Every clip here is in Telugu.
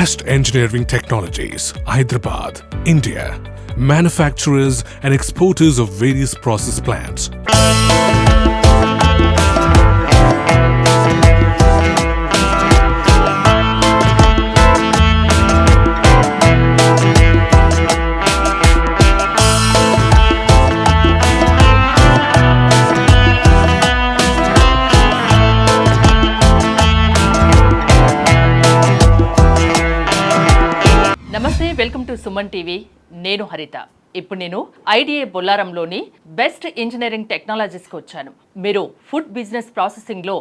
Best Engineering Technologies, Hyderabad, India. Manufacturers and exporters of various process plants. నమస్తే, వెల్కమ్ టు సుమన్ టీవీ. నేను హరిత. ఇప్పుడు నేను ఐడిఏ బొల్లారంలోని బెస్ట్ ఇంజనీరింగ్ టెక్నాలజీస్కి వచ్చాను. మీరు ఫుడ్ బిజినెస్ ప్రాసెసింగ్లో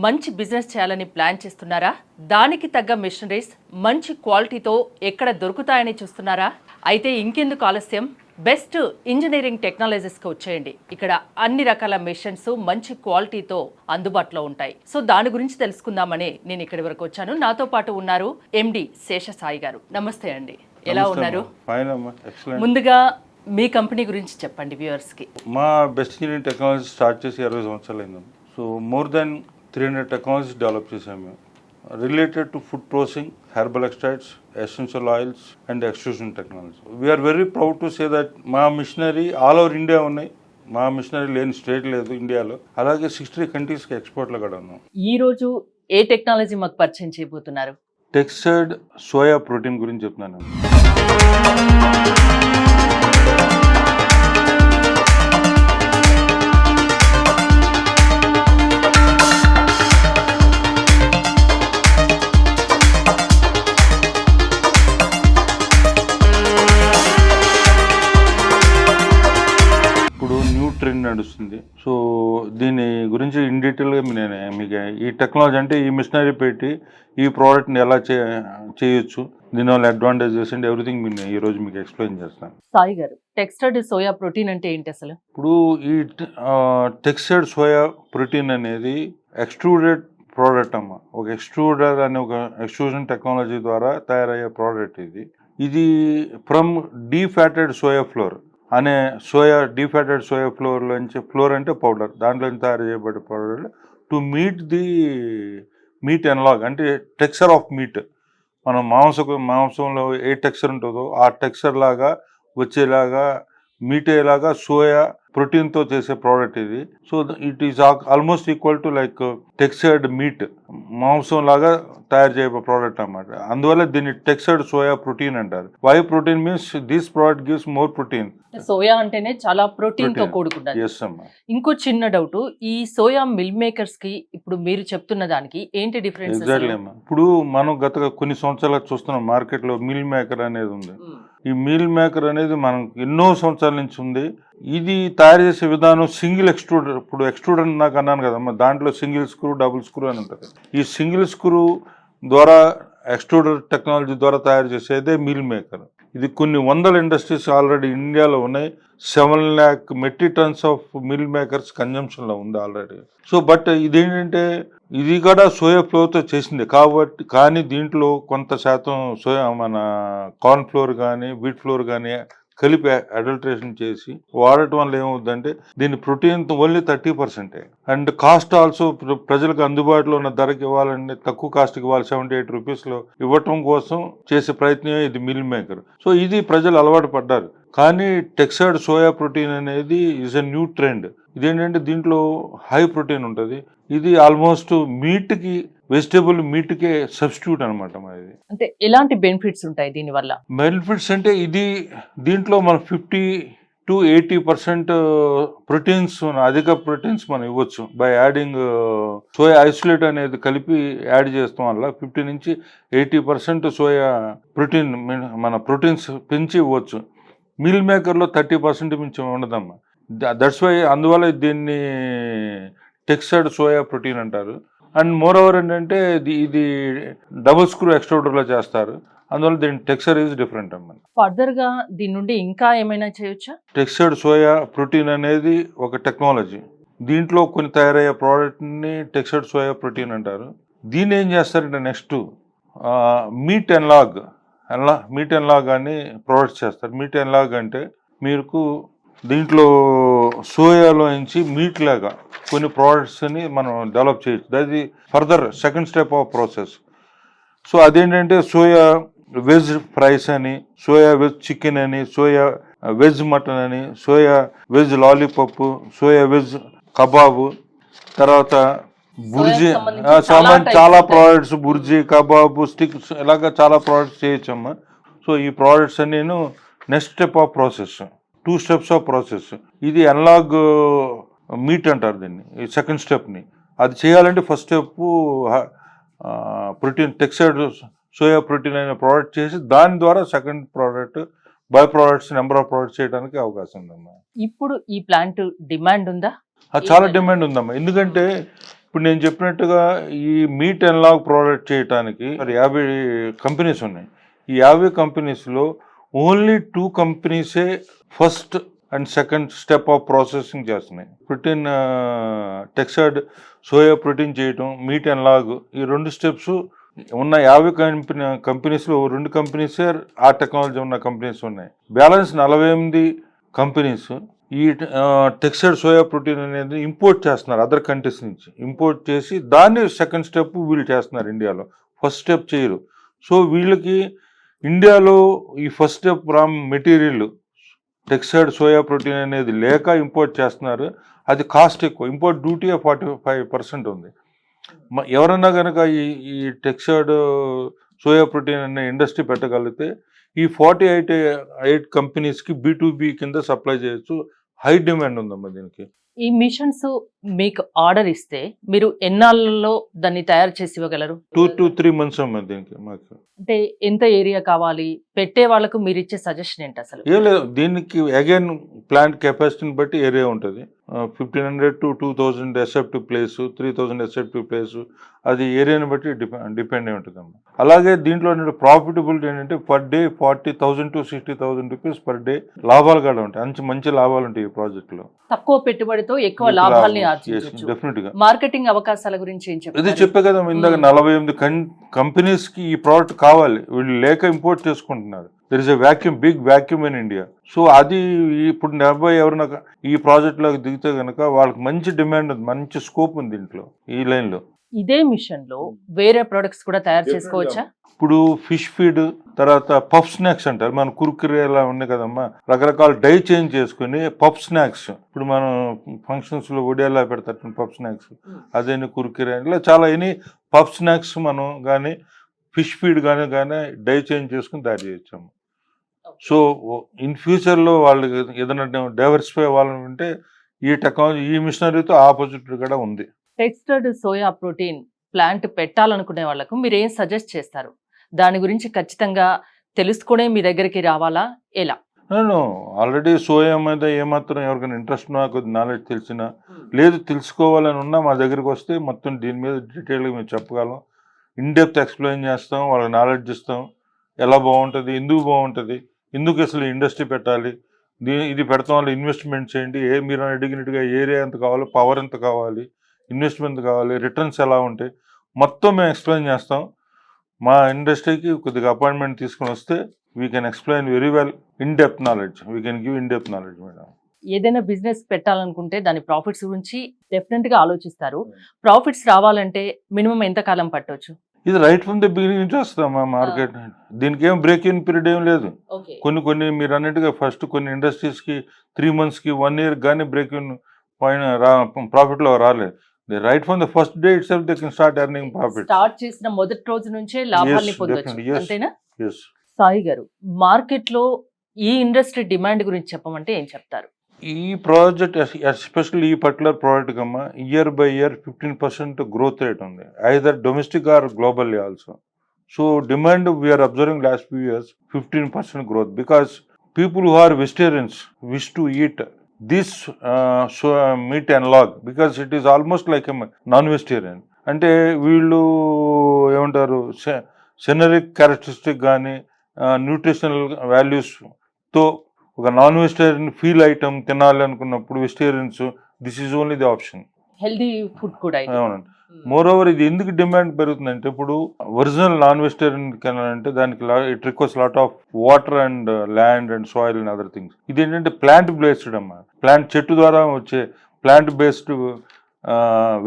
మంచి బిజినెస్ చేయాలని ప్లాన్ చేస్తున్నారా? దానికి తగ్గ మిషనరీస్ మంచి క్వాలిటీతో ఎక్కడ దొరుకుతాయని చూస్తున్నారా? అయితే ఇంకెందుకు ఆలస్యం, బెస్ట్ ఇంజనీరింగ్ టెక్నాలజీస్కి వచ్చేయండి. ఇక్కడ అన్ని రకాల మిషన్స్ మంచి క్వాలిటీతో అందుబాటులో ఉంటాయి. సో దాని గురించి తెలుసుకుందామని నేను ఇక్కడి వరకు వచ్చాను. నాతో పాటు ఉన్నారు ఎండి శేషసాయి గారు. నమస్తే అండి, ఎలా ఉన్నారు? ముందుగా మీ కంపెనీ గురించి చెప్పండి వ్యూవర్స్ కి. మా బెస్ట్ ఇంజనీరింగ్ టెక్నాలజీ స్టార్ట్ చేసి 20 సంవత్సరాలు అయింది. So more than 300 technologies develop చేసాము మేము, related to food processing, herbal extracts, essential oils and extrusion technology. We're very proud to say that మా మిషనరీ ఆల్ ఓవర్ ఇండియా ఉన్నాయి. మా మిషనరీ లేని స్టేట్ లేదు ఇండియాలో. అలాగే 60 కంట్రీస్కి ఎక్స్పోర్ట్లో కూడా ఉన్నాం. ఈ రోజు ఏ టెక్నాలజీ మాకు పరిచయం చేయబోతున్నారు? టెక్స్చర్డ్ సోయా ప్రోటీన్ గురించి చెప్తున్నాను. ట్రెండ్ నడుస్తుంది. సో దీని గురించి ఇన్ డీటెయిల్గా నేను మీకు ఈ టెక్నాలజీ అంటే ఈ మిషనరీ పెట్టి ఈ ప్రోడక్ట్ని ఎలా చేయొచ్చు, దీనివల్ల అడ్వాంటేజెస్ అండ్ ఎవ్రీథింగ్ ఈరోజు మీకు ఎక్స్ప్లెయిన్ చేస్తాను. సాయి గారు, టెక్స్చర్డ్ సోయా ప్రోటీన్ అంటే ఏంటి అసలు? ఇప్పుడు ఈ టెక్స్చర్డ్ సోయా ప్రోటీన్ అనేది ఎక్స్ట్రూడెడ్ ప్రోడక్ట్ అమ్మ. ఒక ఎక్స్ట్రూడర్ అనే ఒక ఎక్స్ట్రూజన్ టెక్నాలజీ ద్వారా తయారయ్యే ప్రోడక్ట్ ఇది ఫ్రమ్ డీఫ్యాటెడ్ సోయా ఫ్లోర్ అనే డీఫ్యాటెడ్ సోయా ఫ్లోర్లోంచి, ఫ్లోర్ అంటే పౌడర్, దాంట్లో తయారు చేయబడే powder to meet the meet analogue అంటే టెక్స్చర్ ఆఫ్ మీట్. మనం మాంసంలో ఏ టెక్స్చర్ ఉంటుందో ఆ టెక్స్చర్ లాగా వచ్చేలాగా మీట్ అయ్యేలాగా సోయా ప్రోటీన్తో చేసే ప్రోడక్ట్ ఇది. So it is almost equal to like textured meat, మాంసం లాగా తయారు చేయబడే ప్రోడక్ట్ అన్నమాట. అందువల్ల దీన్ని టెక్స్చర్డ్ సోయా ప్రోటీన్ అంటారు. Why protein means this product gives more protein. Soya అంటేనే చాలా ప్రోటీన్ తో కూడుకున్నది. ఇంకో చిన్న డౌట్, ఈ సోయా మిల్ మేకర్స్ కి ఇప్పుడు మీరు చెప్తున్న దానికి ఏంటి డిఫరెన్స్? ఎగ్జాక్ట్లీ అమ్మా. ఇప్పుడు మనం గత కొన్ని సంవత్సరాలు చూస్తున్నాం మార్కెట్ లో మిల్ మేకర్ అనేది ఉంది. ఈ మిల్ మేకర్ అనేది మనం ఎన్నో సంవత్సరాల నుంచి ఉంది. ఇది తయారు చేసే విధానం సింగిల్ ఎక్స్ట్రూడర్. ఇప్పుడు ఎక్స్ట్రూడర్ నాకు అన్నాను కదమ్మా, దాంట్లో సింగిల్ స్క్రూ, డబుల్ స్క్రూ అని ఉంటుంది. ఈ సింగిల్ స్క్రూ ద్వారా ఎక్స్ట్రూడర్ టెక్నాలజీ ద్వారా తయారు చేసేదే మిల్ మేకర్. ఇది కొన్ని వందల ఇండస్ట్రీస్ ఆల్రెడీ ఇండియాలో ఉన్నాయి. 7 lakh metric tons of meal makers కన్జంప్షన్లో ఉంది ఆల్రెడీ. సో బట్ ఇదేంటంటే ఇది కూడా సోయా ఫ్లోర్తో చేసింది కాబట్టి, కానీ దీంట్లో కొంత శాతం మన కార్న్ ఫ్లోర్ కానీ వీట్ ఫ్లోర్ కానీ కలిపి అడల్ట్రేషన్ చేసి వాడటం వల్ల ఏమవుతుందంటే దీని protein only 30%. And cost also ప్రజలకు అందుబాటులో ఉన్న ధరకి ఇవ్వాలంటే, తక్కువ కాస్ట్కి ఇవ్వాలి, 78 రూపీస్లో ఇవ్వటం కోసం చేసే ప్రయత్నమే ఇది మిల్ మేకర్. సో ఇది ప్రజలు అలవాటు పడ్డారు. కానీ టెక్స్చర్డ్ సోయా ప్రోటీన్ అనేది ఈజ్ ఎ న్యూ ట్రెండ్. ఇదేంటంటే దీంట్లో హై ప్రోటీన్ ఉంటుంది. ఇది ఆల్మోస్ట్ మీట్కి, వెజిటేబుల్ మీట్కే సబ్స్టిట్యూట్ అనమాట. ఇది అంటే ఎలాంటి బెనిఫిట్స్ ఉంటాయి దీని వల్ల? బెనిఫిట్స్ అంటే దీంట్లో మనం 50 to 80% ప్రోటీన్స్, అధిక ప్రోటీన్స్ మనం ఇవ్వచ్చు బై యాడింగ్ సోయా ఐసోలేట్ అనేది కలిపి యాడ్ చేస్తాం వల్ల 50 నుంచి 80% సోయా ప్రోటీన్ మన ప్రోటీన్స్ పెంచి ఇవ్వచ్చు. మిల్ మేకర్లో 30% మించి ఉండదమ్మా. దట్స్ వై అందువల్ల దీన్ని టెక్స్చర్డ్ సోయా ప్రోటీన్ అంటారు. అండ్ మోర్ ఓవర్ ఏంటంటే ఇది డబుల్ స్క్రూ ఎక్స్ట్రూడర్లో చేస్తారు. అందువల్ల దీని టెక్స్చర్ ఈజ్ డిఫరెంట్ అన్నమాట. ఫర్దర్ గా దీని నుండి ఇంకా ఏమైనా చేయొచ్చా? టెక్స్చర్డ్ సోయా ప్రోటీన్ అనేది ఒక టెక్నాలజీ. దీంట్లో కొన్ని తయారయ్యే ప్రోడక్ట్ని టెక్స్చర్డ్ సోయా ప్రోటీన్ అంటారు. దీన్ని ఏం చేస్తారంటే నెక్స్ట్ మీట్ ఎన్లాగ్ అని ప్రోడక్ట్స్ చేస్తారు. మీట్ ఎన్లాగ్ అంటే మీకు దీంట్లో సోయాలో నుంచి మీట్ లాగా కొన్ని ప్రోడక్ట్స్ని మనం డెవలప్ చేయొచ్చు. That is further second step of process. So అదేంటంటే సోయా వెజ్ ఫ్రైస్ అని, సోయా వెజ్ చికెన్ అని, సోయా వెజ్ మటన్ అని, soya veg lollipop, soya veg kebab, తర్వాత బుర్జీ చాలా ప్రోడక్ట్స్, బుర్జీ కబాబు స్టిక్స్, ఇలాగా చాలా ప్రోడక్ట్స్ చేయొచ్చమ్మా. సో ఈ ప్రోడక్ట్స్ అన్ని next step of process, 2 steps of process. ఇది అనలాగ్ మీట్ అంటారు దీన్ని, ఈ సెకండ్ స్టెప్ని. అది చేయాలంటే first step protein, textured soya protein అనే ప్రోడక్ట్ చేసి దాని ద్వారా second product by products, number of products చేయడానికి అవకాశం ఉందమ్మా. ఇప్పుడు ఈ ప్లాంట్ డిమాండ్ ఉందా? చాలా డిమాండ్ ఉందమ్మా. ఎందుకంటే ఇప్పుడు నేను చెప్పినట్టుగా ఈ మీట్ అనలాగ్ ప్రోడక్ట్ చేయడానికి 50 కంపెనీస్ ఉన్నాయి. ఈ 50 కంపెనీస్లో ఓన్లీ 2 కంపెనీసే first and second step of processing చేస్తున్నాయి. ప్రోటీన్, టెక్స్చర్డ్ సోయా ప్రోటీన్ చేయటం, మీట్ అనలాగ్, ఈ 2 స్టెప్స్ ఉన్న 50 కంపెనీస్లో 2 కంపెనీసే ఆ టెక్నాలజీ ఉన్న కంపెనీస్ ఉన్నాయి. బ్యాలెన్స్ 48 కంపెనీస్ ఈ టెక్స్చర్డ్ సోయా ప్రోటీన్ అనేది ఇంపోర్ట్ చేస్తున్నారు, అదర్ కంట్రీస్ నుంచి ఇంపోర్ట్ చేసి దాన్ని సెకండ్ స్టెప్ వీళ్ళు చేస్తున్నారు. ఇండియాలో ఫస్ట్ స్టెప్ చేయరు. సో వీళ్ళకి ఇండియాలో ఈ first step raw material textured soya protein అనేది లేక ఇంపోర్ట్ చేస్తున్నారు. అది కాస్ట్ ఎక్కువ, ఇంపోర్ట్ డ్యూటీ 45% ఉంది. ఎవరన్నా కనుక ఈ టెక్స్చర్డ్ సోయా ప్రోటీన్ అనే ఇండస్ట్రీ పెట్టగలిగితే ఈ 48 కంపెనీస్కి B2B కింద సప్లై చేయొచ్చు. హై డిమాండ్ ఉందమ్మా దీనికి. ఈ మిషన్స్ మీకు ఆర్డర్ ఇస్తే మీరు ఎన్నాళ్ళలో దాన్ని తయారు చేసి ఇవ్వగలరు? 2 to 3 months అమ్మా దీనికి. మాకు అంటే ఎంత ఏరియా కావాలి, పెట్టే వాళ్ళకు మీరు ఇచ్చే సజెషన్ ఏంటి అసలు? ఏం లేదు, దీనికి అగైన్ ప్లాంట్ కెపాసిటీని బట్టి ఏరియా ఉంటుంది. 1500 to 2000 ఎసెప్టివ్ ప్లేస్, 3000 ఎసెప్టివ్ ప్లేస్, అది ఏరియాని బట్టి డిపెండ్ అయి ఉంటుంది అమ్మా. అలాగే దీంట్లో ప్రాఫిటబిలిటీ ఏంటంటే per day 40,000 to 60,000 rupees per day లాభాలు కూడా ఉంటాయి. మంచి లాభాలు ఉంటాయి ఈ ప్రాజెక్ట్ లో. తక్కువ పెట్టుబడితో ఎక్కువ లాభాలని ఆర్జించవచ్చు. డెఫినెట్ గా. మార్కెటింగ్ అవకాశాల గురించి ఏం చెప్పారు? ఇది చెప్పే కదా ఇందాక 48 కంపెనీస్ కి ఈ ప్రోడక్ట్ కావాలి, వీళ్ళు లేక ఇంపోర్ట్ చేసుకుంటున్నారు. There is a vacuum, big vacuum in India. So అది ఇప్పుడు 40 ఎవరైనా ఈ ప్రాజెక్ట్ లోకి దిగితే కనుక వాళ్ళకి మంచి డిమాండ్ ఉంది, మంచి స్కోప్ ఉంది దీంట్లో, ఈ లైన్ లో. ఇదే మిషన్ లో వేరే ప్రొడక్ట్స్ కూడా తయారు చేసుకోవచ్చా? ఇప్పుడు ఫిష్ ఫీడ్, తర్వాత పఫ్ స్నాక్స్ అంటారు, మన కుర్కురే అలా ఉన్నాయి కదమ్మా, రకరకాల డై చేంజ్ చేసుకుని పఫ్ స్నాక్స్, ఇప్పుడు మనం ఫంక్షన్స్ లో ఒడియాలా పెడతారు పఫ్ స్నాక్స్, అదే కుర్కురే, ఇలా చాలా ఎనీ పఫ్ స్నాక్స్ మనం కానీ ఫిష్ ఫీడ్ కానీ డై చేంజ్ చేసుకుని తయారు చేయొచ్చాము. సో ఇన్ ఫ్యూచర్లో వాళ్ళు ఏదైనా డైవర్సిఫై అవ్వాలని ఉంటే ఈ టెక్నాలజీ, ఈ మిషనరీతో ఆపోజిట్ కూడా ఉంది. టెక్స్చర్డ్ సోయా ప్రోటీన్ ప్లాంట్ పెట్టాలనుకునే వాళ్ళకు మీరు ఏం సజెస్ట్ చేస్తారు? దాని గురించి ఖచ్చితంగా తెలుసుకునే మీ దగ్గరికి రావాలా, ఎలా? నేను ఆల్రెడీ సోయా మీద ఏమాత్రం ఎవరికైనా ఇంట్రెస్ట్ ఉన్నా, కొద్ది నాలెడ్జ్ తెలిసినా, లేదు తెలుసుకోవాలని ఉన్నా మా దగ్గరికి వస్తే మొత్తం దీని మీద డీటెయిల్గా మేము చెప్పగలం. ఇన్డెప్త్ ఎక్స్ప్లెయిన్ చేస్తాం, వాళ్ళకి నాలెడ్జ్ ఇస్తాం, ఎలా బాగుంటుంది, ఎందుకు బాగుంటుంది, ఎందుకు అసలు ఇండస్ట్రీ పెట్టాలి, ఇది పెడతాం వల్ల ఇన్వెస్ట్మెంట్ చేయండి, మీరు అడిగినట్టుగా ఏరియా ఎంత కావాలి, పవర్ ఎంత కావాలి, ఇన్వెస్ట్మెంట్ కావాలి, రిటర్న్స్ ఎలా ఉంటాయి, మొత్తం మేము ఎక్స్ప్లెయిన్ చేస్తాం. మా ఇండస్ట్రీకి కొద్దిగా అపాయింట్మెంట్ తీసుకుని వస్తే we can explain very well in depth knowledge, we can give in depth knowledge madam. ఏదైనా బిజినెస్ పెట్టాలనుకుంటే దాని ప్రాఫిట్స్ గురించి డెఫినెట్ గా ఆలోచిస్తారు. ప్రాఫిట్స్ రావాలంటే మినిమం ఎంత కాలం పట్టవచ్చు? ఇది రైట్ ఫ్రమ్ ద బిగినింగ్ నుంచి వస్తామా మార్కెట్. దీనికి ఏం బ్రేక్ ఇన్ పీరియడ్ ఏం లేదు. కొన్ని మీరు అన్నట్టుగా ఫస్ట్ కొన్ని ఇండస్ట్రీస్కి 3 months, 1 year కానీ బ్రేక్ ఇన్ ప్రాఫిట్లో రాలేదు. Right from the first day it self they can start earning profit. Start చేసిన మొదటి రోజు నుంచే లాభాల్ని పొందొచ్చు, అంతేనా? సాయి గారు, మార్కెట్ లో ఈ ఇండస్ట్రీ డిమాండ్ గురించి చెప్పమంటే ఏం చెప్తారు? ఈ ప్రాజెక్ట్ ఎస్పెషల్లీ ఈ పర్టికులర్ ప్రోడక్ట్ కమ్మా year by year 15% growth rate ఉంది, either domestic or globally also. So demand we are observing last few years 15% growth because people who are vegetarians wish to eat this meat analog because it is almost like a non-vegetarian. అంటే వీళ్ళు ఏమంటారు, సెనరిక్ క్యారెక్టరిస్టిక్ కానీ న్యూట్రిషనల్ వాల్యూస్తో ఒక నాన్ వెజిటేరియన్ ఫీల్ ఐటమ్ తినాలి అనుకున్నప్పుడు vegetarians this is only the option. Healthy food కూడా. అవునండి. మోర్ ఓవర్ ఇది ఎందుకు డిమాండ్ పెరుగుతుందంటే ఇప్పుడు ఒరిజినల్ నాన్ వెజిటేరియన్ తినాలంటే దానికి it requires lot of water and land and soil and other things. ఇది ఏంటంటే ప్లాంట్ బేస్డ్ అమ్మా, ప్లాంట్ చెట్టు ద్వారా వచ్చే plant based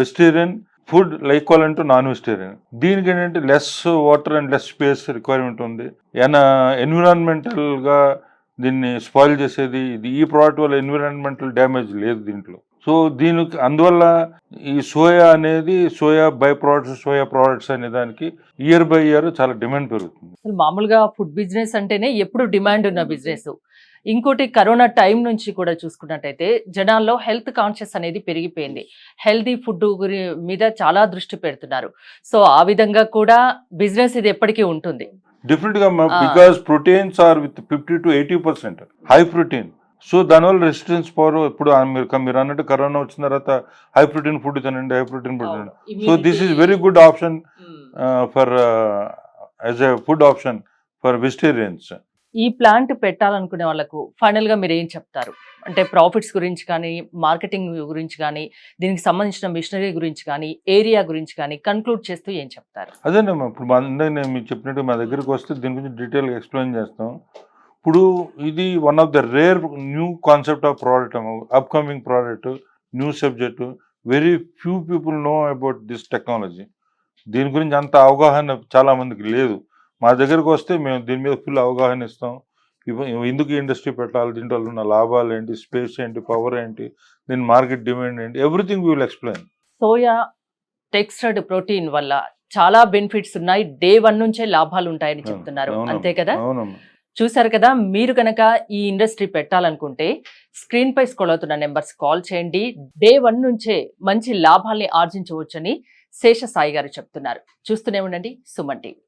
vegetarian food equal to non vegetarian. దీనికి ఏంటంటే less water and less space requirement ఉంది. ఎన్విరాన్మెంటల్ గా దీన్ని స్పాయిల్ చేసేది ఇది. ఈ ప్రోడక్ట్ వల్ల ఎన్విరాన్మెంటల్ డ్యామేజ్ లేదు దీంట్లో. సో దీనికి అందువల్ల ఈ సోయా అనేది soya by products, soya products అనే దానికి ఇయర్ బై ఇయర్ చాలా డిమాండ్ పెరుగుతుంది. అసలు మామూలుగా ఫుడ్ బిజినెస్ అంటేనే ఎప్పుడు డిమాండ్ ఉన్న బిజినెస్. ఇంకోటి కరోనా టైం నుంచి కూడా చూసుకున్నట్టయితే జనాల్లో హెల్త్ కాన్షియస్ అనేది పెరిగిపోయింది. హెల్దీ ఫుడ్ మీద చాలా దృష్టి పెడుతున్నారు. సో ఆ విధంగా కూడా బిజినెస్ ఇది ఎప్పటికీ ఉంటుంది. డెఫినెట్ గా because proteins are with 50 to 80% high protein. So దానివల్ల రెసిస్టెన్స్ పవర్ ఇప్పుడు మీరు అన్నట్టు కరోనా వచ్చిన తర్వాత హై ప్రోటీన్ ఫుడ్ తినండి, హై ప్రోటీన్ ఫుడ్ తినండి. So this is very good option for as a food option for vegetarians. ఈ ప్లాంట్ పెట్టాలనుకునే వాళ్ళకు ఫైనల్ గా మీరు ఏం చెప్తారు? అంటే ప్రాఫిట్స్ గురించి కానీ, మార్కెటింగ్ గురించి కానీ, దీనికి సంబంధించిన మిషనరీ గురించి కానీ, ఏరియా గురించి కానీ కన్క్లూడ్ చేస్తూ ఏం చెప్తారు? అదేనమ్మా, ఇప్పుడు నేను మీకు చెప్పినట్టు మా దగ్గరికి వస్తే దీని గురించి డీటెయిల్గా ఎక్స్ప్లెయిన్ చేస్తాం. ఇప్పుడు ఇది one of the rare new concept of product, upcoming product, new subject. Very few people know about this technology. దీని గురించి అంత అవగాహన చాలా మందికి లేదు. మా దగ్గరకు వస్తే మేము దీని మీద ఫుల్ అవగాహన ఇస్తాం. ఎందుకు ఇండస్ట్రీ పెట్టాలి, దీంట్లో ఉన్న లాభాలు ఏంటి, స్పేస్ ఏంటి, పవర్ ఏంటి, దీని మార్కెట్ డిమాండ్ ఏంటి, everything we will explain. Soya textured protein వల్ల చాలా బెనిఫిట్స్ ఉన్నాయి. డే 1 నుంచే లాభాలు ఉంటాయని చెప్తున్నారు, అంతే కదా? అవునమ్మా. చూసారు కదా, మీరు కనుక ఈ ఇండస్ట్రీ పెట్టాలనుకుంటే స్క్రీన్ పై స్క్రోల్ అవుతున్న నెంబర్స్ కాల్ చేయండి. డే 1 నుంచే మంచి లాభాల్ని ఆర్జించవచ్చని శేషసాయి గారు చెప్తున్నారు. చూస్తూనే ఉండండి సుమన్ టీవీ.